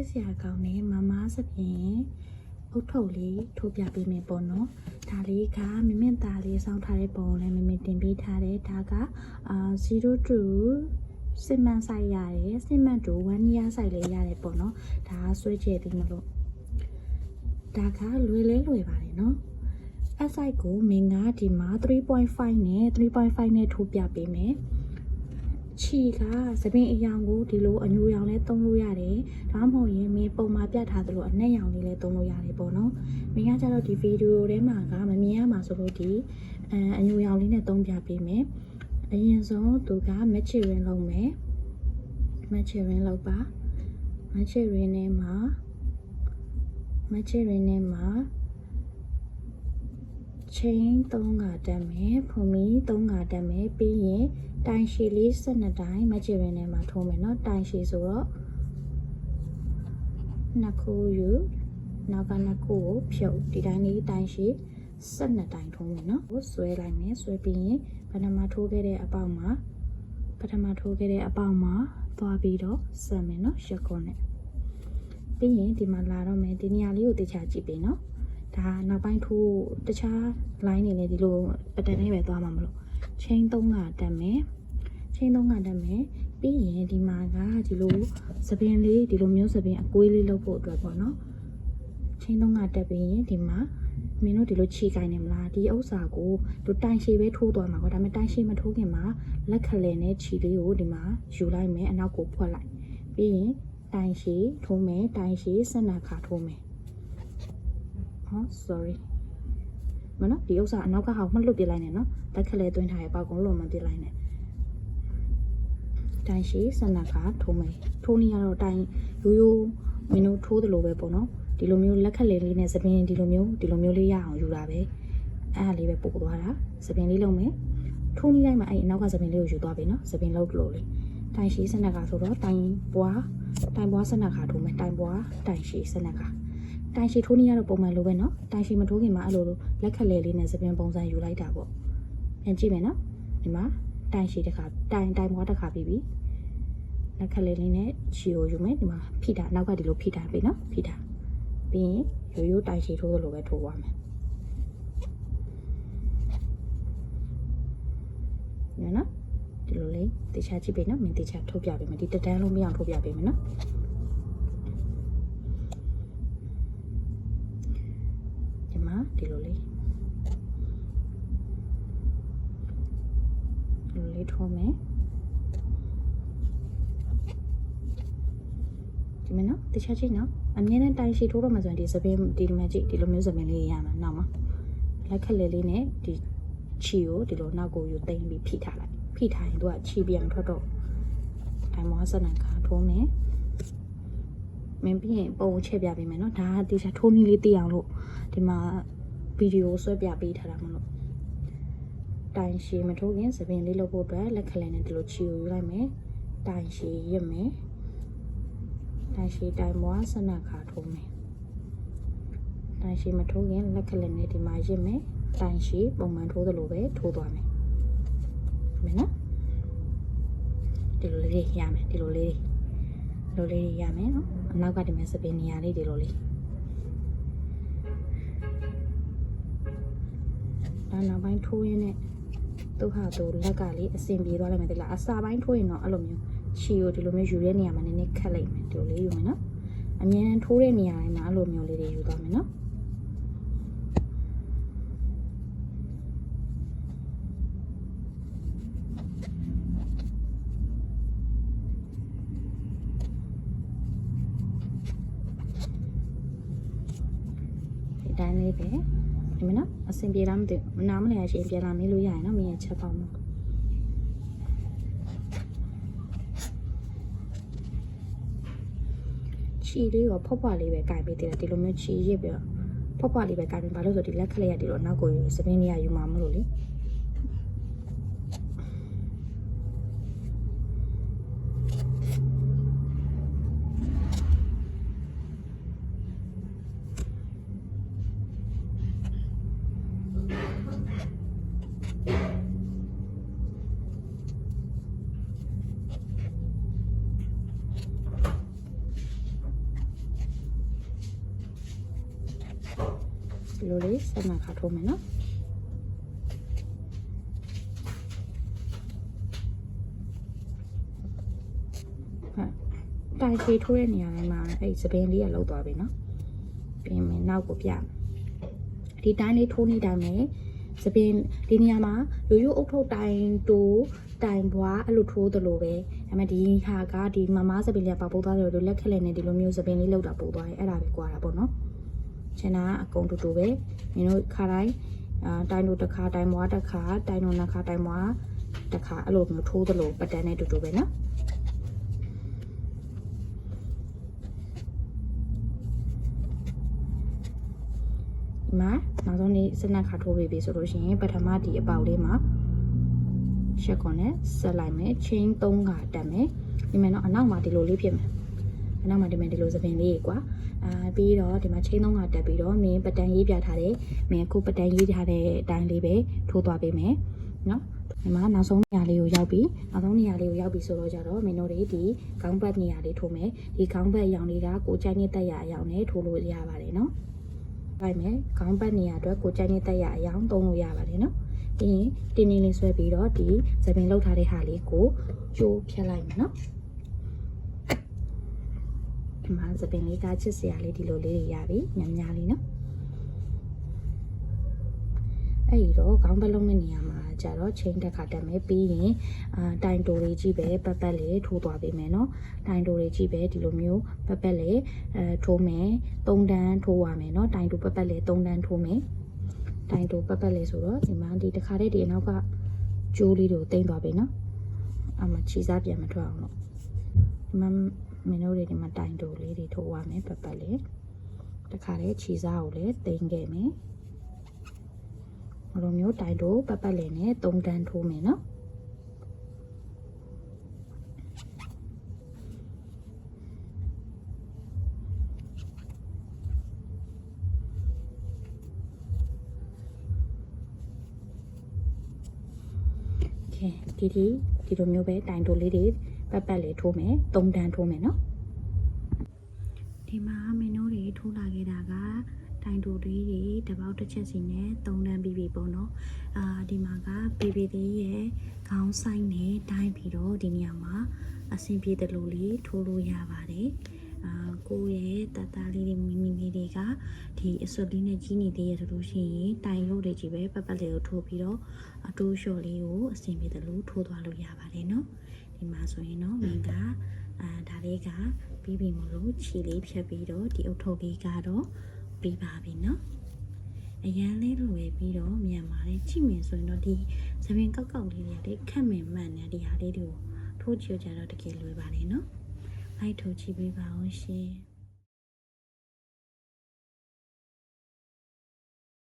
စ်စရာကောင်းတဲ့မမစပင်အုတ်ထုပ်လေးထိုးပြပေးမယ်ပေါ့နော်ဒါလေးကမမင့်သားလေးစောင်းထားတဲ့ပုံလည်းမမင့်တင်ပေးထားတယ်ဒါက0 to စစ်မှန်ဆိုင်ရတယ်စစ်မှန်to 1 year ဆိုင်လေးရတယ်ပေါ့နော်ဒါဆွဲကျဲသေးမလို့ဒါကလွယ်ပါတယ်နော်အဆိုင်ကိုမင်းကဒီမှာ 3.5 နဲ့ 3.5 နဲ့ထိုးပြပေးမယ်ချီကသပင်အယောင်ကိုဒီလိုအညူရောင်လဲသုံးလို့ရတယ်ဒါမှမဟုတ်ရင်မင်းပုံမှာပြထားသလိုအနက်ရောင်လေးလဲသုံးလို့ရတယ်ပေါ့နော်မင်းကကျတော့ဒီဗီဒီယိုထဲမှာကမမြင်ရမှာဆိုလို့ဒီအညူရောင်လေးနဲ့သုံးပြပေးမယ်အရင်ဆုံးသူက matching လုပ်မယ် matching လုပ်ပါ matching နဲ့မှာchain 3ကတက်မယ်ဖုန်မီ3ကတက်မယ်ပြီးရင်တိုင်ရှည်လေး12တိုင် matching နဲ့မှာထိုးမယ်เนาะတိုင်ရှည်ဆိုတော့နှစ်ခုယူနောက်ကနှစ်ခုကိုဖြုတ်ဒီတိုင်းလေးတိုင်ရှည်12တိုင်ထိုးမယ်เนาะကိုဆွဲလိုက်မယ်ဆွဲပြီးရင်ပထမထိုးခဲ့တဲ့အပေါက်မှာသွားပြီးတော့ဆက်မယ်เนาะရက်ခွန်းနဲ့ပြီးရင်ဒီမှာလာတော့မယ်ဒီနေရာလေးကိုတေချာကြည့်ပေးเนาะဒါနောက်ပိုင်းထိုးတခြား line တွေလည်းဒီလိုပတန်လေးပဲသွားမှာမလို့ chain 3ကတက်မယ်ပြီးရင်ဒီမှာကဒီလိုစပင်လေးဒီလိုမျိုးစပင်အကွေးလေးလုပ်ဖို့အတွက်ပေါ့နော် chain 3ကတက်ပြီးရင်ဒီမှာမင်းတို့ဒီလိုခြေကိုင်းနေမလားဒီဥစ္စာကိုဒီတိုင်ရှည်ပဲထိုးသွားမှာပေါ့ဒါပေမဲ့တိုင်ရှည်မထိုးခင်မှာလက်ခလဲနဲ့ခြေလေးကိုဒီမှာယူလိုက်မယ်အနောက်ကိုဖွက်လိုက်ပြီးရင်တိုင်ရှည်ထိုးမယ်တိုင်ရှည်ဆက်နာခါထိုးမယ်sorry မနော်ဒီဥစ္စာအနောက်ကဟာမှလွတ်ပြလိုက်နေနော်လက်ခလဲသွင်းထားရပေါက်ကုန်းလုံးမပြလိုက်နဲ့တိုင်ရှည်ဆက်နာခါထိုးမယ်ထိုးနေရတော့တိုင်ရိုးမင်းတို့ထိုးသလိုပဲပေါ့နော်ဒီလိုမျိုးလက်ခလဲလေးနဲ့စပင်းဒီလိုမျိုးလေးရအောင်ယူတာပဲအဲ့ဒါလေးပဲပို့သွားတာစပင်းလေးလုံးမယ်ထိုးနေလိုက်မှအဲ့အနောက်ကစပင်းလေးကိုယူသွားပြီနော်စပင်းလုံးလို့လေတိုင်ရှည်ဆက်နာခါဆိုတော့တိုင်ပွားဆက်နာခါထိုးမယ်တိုင်ပွားတိုင်ရှည်ဆက်နာခါတိုင်ရှည်ထိုးနေရတော့ပုံမှန်လိုပဲနော်တိုင်ရှည်မထိုးခင်မှာအဲ့လိုလက်ခလဲလေးနဲ့စပင်းပုံစံယူလိုက်တာပေါ့ပြန်ကြည့်မယ်နော်ဒီမှာတိုင်ရှည်တစ်ခါတိုင်ပွားတစ်ခါပြီးပြီလက်ခလဲလေးနဲ့ချီကိုယူမယ်ဒီမှာဖိတာနောက်ကဒီလိုဖိတာပြီနော်ဖိတာပြီးရင်ရိုးတိုင်ရှည်ထိုးသလိုပဲထိုးသွားမယ်နော်ဒီလိုလေးတေချာကြည့်ပြီနော်မင်းတေချာထိုးပြပေးမယ်ဒီတန်းလုံးမရအောင်ထိုးပြပေးမယ်နော်ဒီလိုလေးထိုးမယ်ဒီမနော်တခြားကြည့်နော်အမြဲတမ်းတိုင်ရှည်ထိုးတော့မှဆိုရင်ဒီစပင်းဒီလိုမျိုးကြည့်ဒီလိုမျိုးစပင်းလေးရမှာနောက်မှာလက်ခက်လေးလေးနဲ့ဒီချီကိုဒီလိုနောက်ကိုယူသိမ့်ပြီးဖိထားလိုက်ဖိထားရင်သူကချီပြန်ထွက်တော့တိုင်မောဆက်နိုင်ခါထိုးမယ်မင်းပြီးရင်ပုံချက်ပြပေးမယ်နော်ဒါကတေချာထိုးနည်းလေးသိအောင်လို့ဒီမှာဗီဒီယိုဆွဲပြပေးထားတာမလို့တိုင်ရှည်မထိုးခင်စပင်လေးလုပ်ဖို့အတွက်လက်ခလဲနဲ့ဒီလိုချီကိုယူလိုက်မယ်တိုင်ရှည်ရစ်မယ်တိုင်ရှည်တိုင်မွားဆက်နာခါထိုးမယ်တိုင်ရှည်မထိုးခင်လက်ခလဲနဲ့ဒီမှာရစ်မယ်တိုင်ရှည်ပုံမှန်ထိုးသလိုပဲထိုးသွားမယ်မင်းနော်ဒီလိုလေးရမယ်ဒီလိုလေးရမယ်နော်အနောက်ကဒီမှာစပင်နေရာလေးဒီလိုလေးနောက်ပိုင်းထိုးရင်းနဲ့သူ့ဟာသူလက်ကလေးအစင်ပြေသွားလိုက်မယ်တိလားအစာပိုင်းထိုးရင်တော့အဲ့လိုမျိုးချီကိုဒီလိုမျိုးယူတဲ့နေရာမှာနည်းနည်းခက်လိုက်မယ်ဒီလိုလေးယူမယ်နော်အမြဲတမ်းထိုးတဲ့နေရာတိုင်းမှာအဲ့လိုမျိုးလေးတွေယူသွားမယ်နော်ဒီတိုင်းလေးပဲဒီမနော်အစင်ပြေလားမသိဘူးနားမလဲအချင်းပြန်လာမေးလို့ရရင်နော်မင်းရဲ့ချက်ပေါင်းတော့ချီလေးရောဖွားလေးပဲကြိုင်ပေးတယ်ဒီလိုမျိုးချီရစ်ပြီးတော့ဖွားလေးပဲကြိုင်ပေးဘာလို့ဆိုဒီလက်ခလေးရဒီလိုနောက်ကိုယူစပင်းလေးရယူမှာမလို့လေ ဒီလိုလေးဆက်မှတ်ခါထိုးမယ်နော်တိုင်ချီထိုးတဲ့နေရာတိုင်းမှာအဲ့စပင်းလေးကလောက်သွားပြီနော်ပြင်မယ်နောက်ကိုပြမယ်ဒီတိုင်းလေးထိုးနေတိုင်းမယ်စပင်းဒီနေရာမှာရိုးရိုးအုပ်ထုပ်တိုင်တိုးတိုင်ဘွားအဲ့လိုထိုးသလိုပဲဒါပေမဲ့ဒီဟာကဒီမမစပင်းလေးပါပိုးသွားတယ်လို့လက်ခက်လက်နဲ့ဒီလိုမျိုးစပင်းလေးလောက်တာပိုးသွားတယ်အဲ့ဒါပဲကွာတာပေါ့နော်ချင်တာအကုန်တူတူပဲမင်းတို့ခါတိုင်းတိုင်တိုးတစ်ခါတိုင်ဘွားတစ်ခါတိုင်တိုးနှစ်ခါတိုင်ဘွားတစ်ခါအဲ့လိုမျိုးထိုးသလိုပတ်တန်းနဲ့တူတူပဲနော်မှာနောက်ဆုံးနေ့စနက်ခါထိုးပေးပြီဆိုလို့ရှိရင်ပထမဒီအပေါက်လေးမှာရှက်ခွန်နဲ့ဆက်လိုက်မယ်ချင်း3ခါတက်မယ်ဒီမှာတော့အနောက်မှာဒီလိုလေးဖြစ်မယ်အနောက်မှာဒီမှာဒီလိုစပင်လေးကွာပြီးတော့ဒီမှာချင်း3ခါတက်ပြီးတော့မင်းပတန်ရေးပြထားတယ်မင်းအခုပတန်ရေးထားတဲ့အတိုင်းလေးပဲထိုးသွားပေးမယ်နော်ဒီမှာနောက်ဆုံးနေရာလေးကိုရောက်ပြီနောက်ဆုံးနေရာလေးကိုရောက်ပြီဆိုတော့ကြတော့မင်းတို့တွေဒီခေါင်းပတ်နေရာလေးထိုးမယ်ဒီခေါင်းပတ်အရောင်လေးကကိုကြိုက်နေတက်ရအရောင်နဲ့ထိုးလို့ရပါတယ်နော်လိုက်မယ်ခေါင်းပတ်နေရာအတွက်ကိုကြိုက်နေတက်ရအရောင်သုံးလို့ရပါတယ်နော်ပြီးရင်တင်းနေလေးဆွဲပြီးတော့ဒီသပင်လောက်ထားတဲ့ဟာလေးကိုကျိုးဖြတ်လိုက်မယ်နော်ဒီမှာသပင်လေးကချစ်စရာလေးဒီလိုလေးတွေရပြီညံ့ညလေးနော်အဲ့ဒီတော့ခေါင်းပတ်လုံးတဲ့နေရာမှာကျတော့ချိန်တစ်ခါတက်မယ်ပြီးရင်တိုင်တိုလေးကြီးပဲပတ်ပတ်လေးထိုးသွားပေးမယ်နော်တိုင်တိုလေးကြီးပဲဒီလိုမျိုးပတ်ပတ်လေးထိုးမယ်3တန်းထိုးရမယ်နော်တိုင်တိုပတ်ပတ်လေး3တန်းထိုးမယ်တိုင်တိုပတ်ပတ်လေးဆိုတော့ဒီမှာဒီတစ်ခါတည်းဒီအနောက်ကကျိုးလေးကိုတင်သွားပြီနော်အမှချီစားပြန်မထွက်အောင်လို့ဒီမှာမင်းတို့တွေဒီမှာတိုင်တိုလေးတွေထိုးရမယ်ပတ်ပတ်လေးတစ်ခါတည်းချီစားကိုလည်းတင်ခဲ့မယ်ဘလိုမျိုးတိုင်တိုပတ်ပတ်လေးနဲ့3တန်းထိုးမယ်နော်ဒီလိုမျိုးပဲတိုင်တိုလေးတွေပတ်ပတ်လေးထိုးမယ်3တန်းထိုးမယ်နော်ဒီမှာမင်းတို့တွေထိုးလာခဲ့တာကတိုင်တိုလေးတွေတပေါက်တစ်ချက်စီနဲ့3တန်းပြီးပြီပေါ့နော်ဒီမှာကပေပေသေးရဲ့ခေါင်းဆိုင်နဲ့တိုင်းပြီးတော့ဒီနေရာမှာအဆင်ပြေတယ်လို့လေးထိုးလို့ရပါတယ်ကိုရဲ့တသားလေးတွေမီမီလေးတွေကဒီအစွပ်လေးနဲ့ကြီးနေသေးရဆိုလို့ရှိရင်တိုင်လို့တွေကြီးပဲပတ်ပတ်လေးကိုထိုးပြီးတော့အတိုးလျှော့လေးကိုအဆင်ပြေတယ်လို့ထိုးသွားလို့ရပါတယ်နော်ဒီမှာဆိုရင်တော့မင်းကဒါလေးကပြီးပြီမလို့ခြေလေးဖြတ်ပြီးတော့ဒီအုပ်ထုပ်လေးကတော့ပြီးပါပြီနော်အရန်လေးလွယ်ပြီးတော့မြန်ပါတယ်ကြည့်မြင်ဆိုရင်တော့ဒီသပင်ကောက်ကောက်လေးတွေခက်မှန်မှန်နဲ့ဒီဟာလေးတွေကိုထိုးကြည့်ကြတော့တကယ်လွယ်ပါတယ်နော်လိုက်ထိုးကြည့်ပေးပါဦးရှင်